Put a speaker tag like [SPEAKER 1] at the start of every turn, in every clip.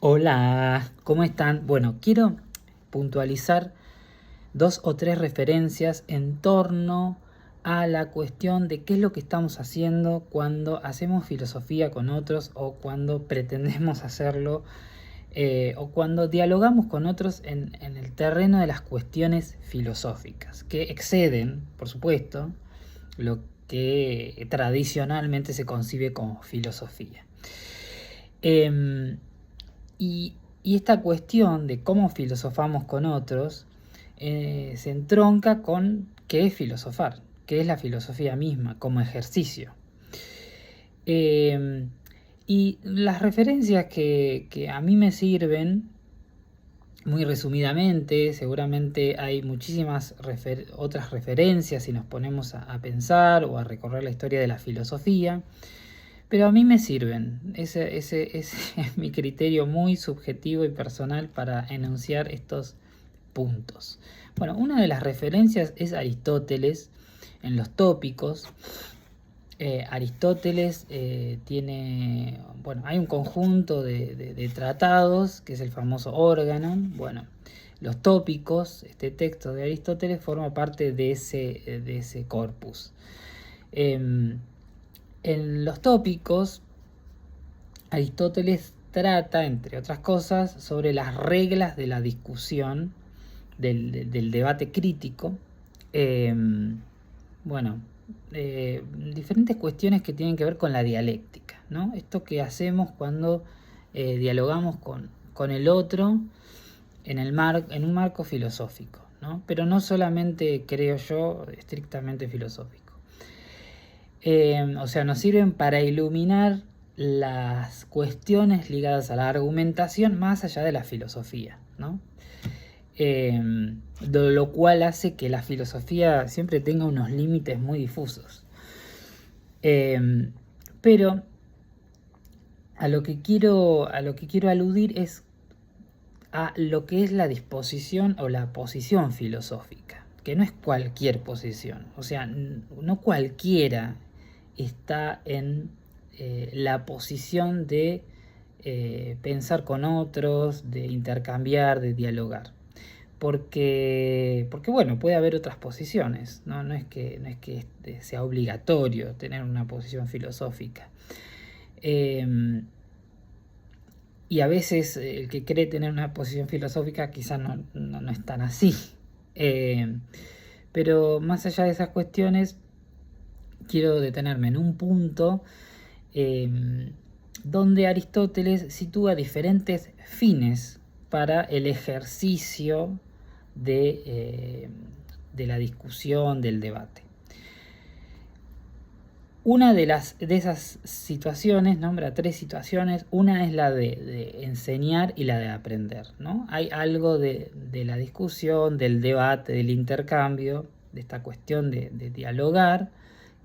[SPEAKER 1] Hola, ¿cómo están? Bueno, quiero puntualizar dos o tres referencias en torno a la cuestión de qué es lo que estamos haciendo cuando hacemos filosofía con otros o cuando pretendemos hacerlo o cuando dialogamos con otros en el terreno de las cuestiones filosóficas, que exceden, por supuesto, lo que tradicionalmente se concibe como filosofía. Em, y, y esta cuestión de cómo filosofamos con otros se entronca con qué es filosofar, qué es la filosofía misma como ejercicio. Eh, y las referencias que a mí me sirven, muy resumidamente, seguramente hay muchísimas otras referencias si nos ponemos a pensar o a recorrer la historia de la filosofía. Pero a mí me sirven. Ese es mi criterio muy subjetivo y personal para enunciar estos puntos. Bueno, una de las referencias es Aristóteles en los tópicos. Aristóteles tiene, bueno, hay un conjunto de tratados que es el famoso Organon. Bueno, los tópicos, este texto de Aristóteles forma parte de ese corpus. En los tópicos, Aristóteles trata, entre otras cosas, sobre las reglas de la discusión, del debate crítico. Eh, bueno, diferentes cuestiones que tienen que ver con la dialéctica, ¿no? Esto que hacemos cuando dialogamos con el otro en un marco filosófico, ¿no? Pero no solamente, creo yo, estrictamente filosófico. O sea, nos sirven para iluminar las cuestiones ligadas a la argumentación más allá de la filosofía, ¿no? De lo cual hace que la filosofía siempre tenga unos límites muy difusos. Pero a lo que quiero aludir es a lo que es la disposición o la posición filosófica, que no es cualquier posición, o sea, no cualquiera está en la posición de pensar con otros, de intercambiar, de dialogar. Porque bueno, puede haber otras posiciones, no es que sea obligatorio tener una posición filosófica. Y a veces el que cree tener una posición filosófica quizás no es tan así. Pero más allá de esas cuestiones, quiero detenerme en un punto donde Aristóteles sitúa diferentes fines para el ejercicio de la discusión, del debate. Una de esas situaciones, nombra tres situaciones. Una es la de enseñar y la de aprender, ¿no? Hay algo de la discusión, del debate, del intercambio, de esta cuestión de dialogar,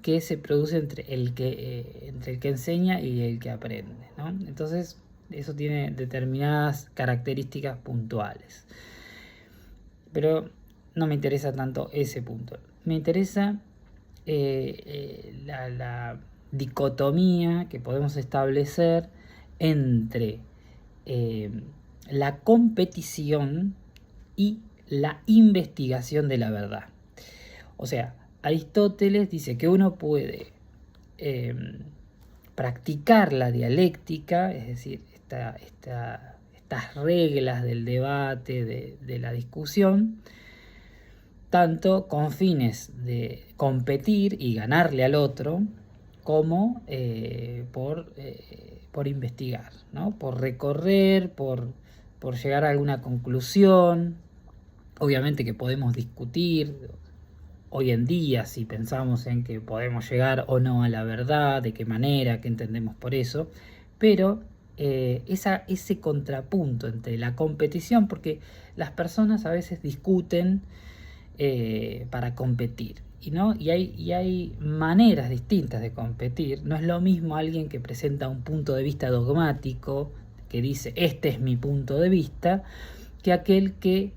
[SPEAKER 1] que se produce entre el que enseña y el que aprende, ¿no? Entonces, eso tiene determinadas características puntuales. Pero no me interesa tanto ese punto. Me interesa la dicotomía que podemos establecer entre la competición y la investigación de la verdad. O sea, Aristóteles dice que uno puede practicar la dialéctica, es decir, estas reglas del debate, de la discusión, tanto con fines de competir y ganarle al otro, como por investigar, ¿no? Por recorrer, por llegar a alguna conclusión. Obviamente que podemos discutir hoy en día si pensamos en que podemos llegar o no a la verdad, de qué manera, qué entendemos por eso, pero ese contrapunto entre la competición, porque las personas a veces discuten para competir. Y hay maneras distintas de competir. No es lo mismo alguien que presenta un punto de vista dogmático, que dice, este es mi punto de vista, que aquel que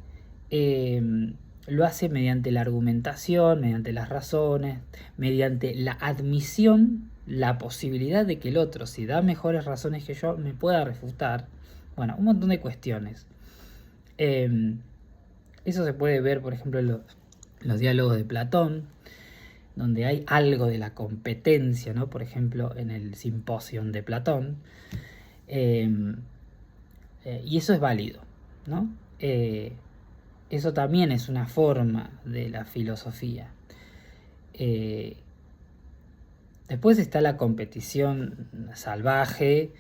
[SPEAKER 1] lo hace mediante la argumentación, mediante las razones, mediante la admisión, la posibilidad de que el otro, si da mejores razones que yo, me pueda refutar, Bueno, un montón de cuestiones. Eso se puede ver, por ejemplo, en los diálogos de Platón, donde hay algo de la competencia, ¿no? Por ejemplo, en el Simposium de Platón. Y eso es válido, ¿no? Eso también es una forma de la filosofía. Después está la competición salvaje,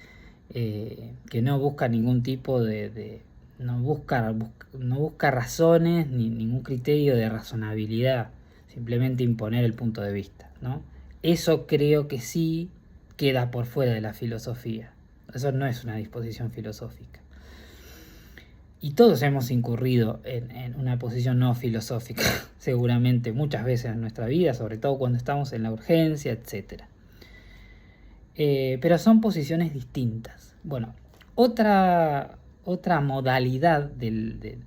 [SPEAKER 1] que no busca ningún tipo no busca razones ni ningún criterio de razonabilidad, simplemente imponer el punto de vista, ¿no? Eso creo que sí queda por fuera de la filosofía. Eso no es una disposición filosófica. Y todos hemos incurrido en una posición no filosófica, seguramente muchas veces en nuestra vida, sobre todo cuando estamos en la urgencia, etc. Pero son posiciones distintas. Bueno, otra modalidad del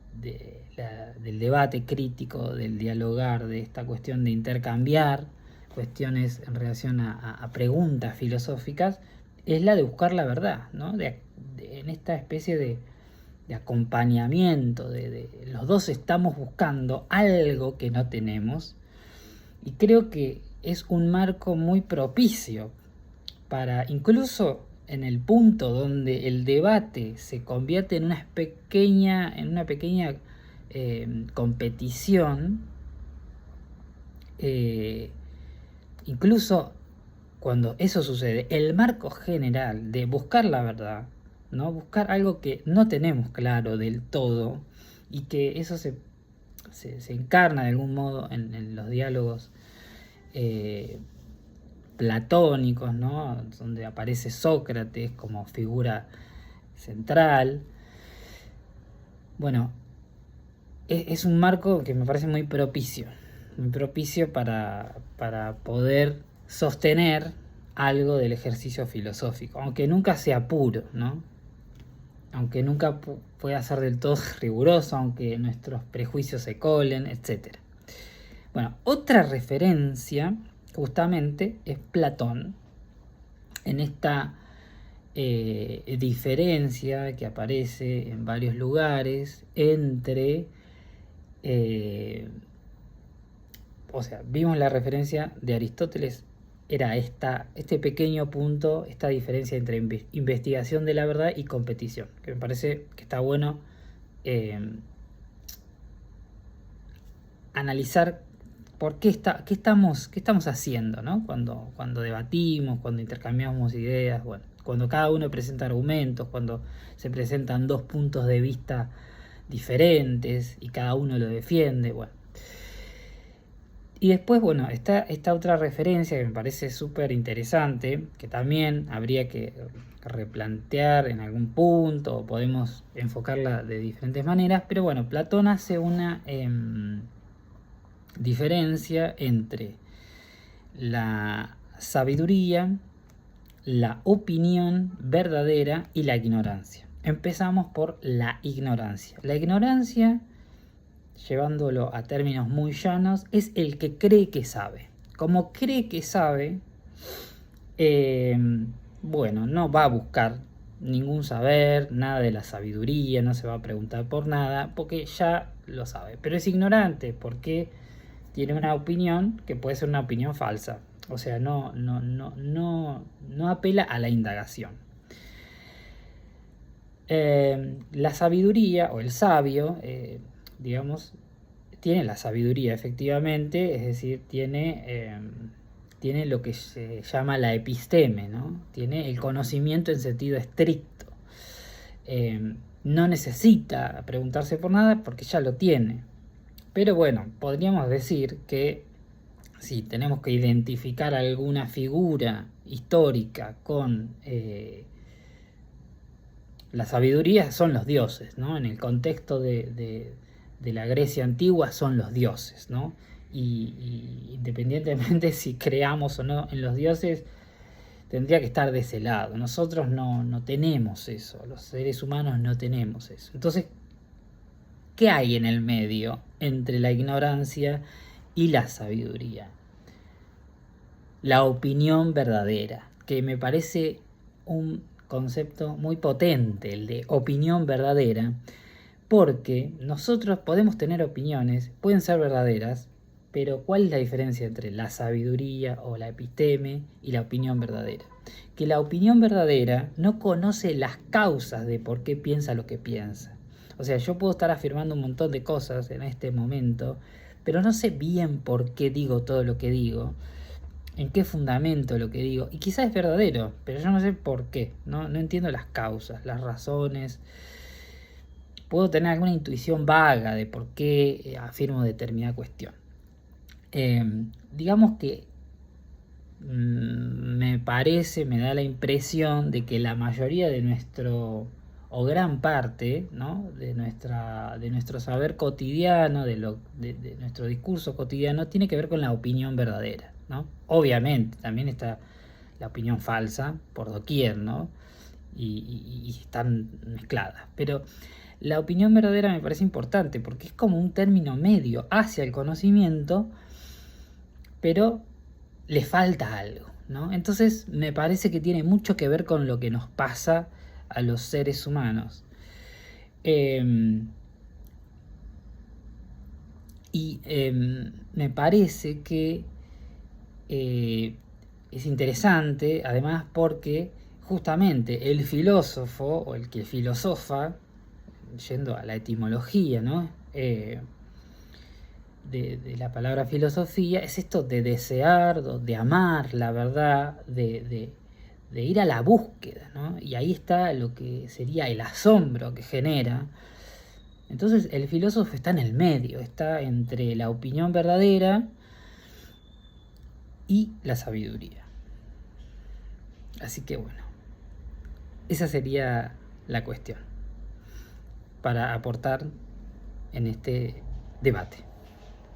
[SPEAKER 1] debate crítico, del dialogar, de esta cuestión de intercambiar cuestiones en relación a preguntas filosóficas, es la de buscar la verdad, ¿no? En esta especie de acompañamiento, los dos estamos buscando algo que no tenemos, y creo que es un marco muy propicio para, incluso en el punto donde el debate se convierte en una pequeña competición, incluso cuando eso sucede, el marco general de buscar la verdad, ¿no? Buscar algo que no tenemos claro del todo, y que eso se encarna de algún modo en los diálogos platónicos, ¿no? Donde aparece Sócrates como figura central. Bueno, es un marco que me parece muy propicio para poder sostener algo del ejercicio filosófico, aunque nunca sea puro, ¿no? Aunque nunca pueda ser del todo riguroso, aunque nuestros prejuicios se colen, etc. Bueno, otra referencia justamente es Platón, en esta diferencia que aparece en varios lugares entre... o sea, vimos la referencia de Aristóteles, era este pequeño punto, esta diferencia entre investigación de la verdad y competición, que me parece que está bueno analizar por qué estamos haciendo, ¿no? Cuando debatimos, cuando intercambiamos ideas, bueno, cuando cada uno presenta argumentos, cuando se presentan dos puntos de vista diferentes y cada uno lo defiende, bueno. Y después, bueno, está esta otra referencia que me parece súper interesante, que también habría que replantear en algún punto, o podemos enfocarla de diferentes maneras, pero bueno, Platón hace una diferencia entre la sabiduría, la opinión verdadera y la ignorancia. Empezamos por la ignorancia. La ignorancia, llevándolo a términos muy llanos, es el que cree que sabe. Como cree que sabe, bueno, no va a buscar ningún saber, nada de la sabiduría, no se va a preguntar por nada, porque ya lo sabe. Pero es ignorante porque tiene una opinión que puede ser una opinión falsa. O sea, no apela a la indagación. La sabiduría, o el sabio, digamos, tiene la sabiduría efectivamente, es decir, tiene lo que se llama la episteme, ¿no? Tiene el conocimiento en sentido estricto. No necesita preguntarse por nada porque ya lo tiene. Pero bueno, podríamos decir que si tenemos que identificar alguna figura histórica con la sabiduría, son los dioses, ¿no? En el contexto de la Grecia antigua son los dioses, ¿no? Y independientemente si creamos o no en los dioses, tendría que estar de ese lado. Nosotros no tenemos eso, los seres humanos no tenemos eso. Entonces, ¿qué hay en el medio entre la ignorancia y la sabiduría? La opinión verdadera, que me parece un concepto muy potente, el de opinión verdadera, porque nosotros podemos tener opiniones, pueden ser verdaderas, pero ¿cuál es la diferencia entre la sabiduría o la episteme y la opinión verdadera? Que la opinión verdadera no conoce las causas de por qué piensa lo que piensa. O sea, yo puedo estar afirmando un montón de cosas en este momento, pero no sé bien por qué digo todo lo que digo, en qué fundamento lo que digo, y quizás es verdadero, pero yo no sé por qué, no entiendo las causas, las razones. Puedo tener alguna intuición vaga de por qué afirmo determinada cuestión. Digamos que me parece, me da la impresión de que la mayoría de nuestro, o gran parte, ¿no?, de nuestro saber cotidiano, de nuestro discurso cotidiano, tiene que ver con la opinión verdadera, ¿no? Obviamente, también está la opinión falsa por doquier, ¿no? Y están mezcladas. Pero la opinión verdadera me parece importante porque es como un término medio hacia el conocimiento, pero le falta algo, ¿no? Entonces me parece que tiene mucho que ver con lo que nos pasa a los seres humanos. Me parece que es interesante, además, porque justamente el filósofo o el que filosofa, yendo a la etimología, ¿no?, de la palabra filosofía, es esto de desear, de amar la verdad, de ir a la búsqueda, ¿no? Y ahí está lo que sería el asombro que genera. Entonces el filósofo está en el medio, está entre la opinión verdadera y la sabiduría. Así que bueno, esa sería la cuestión para aportar en este debate.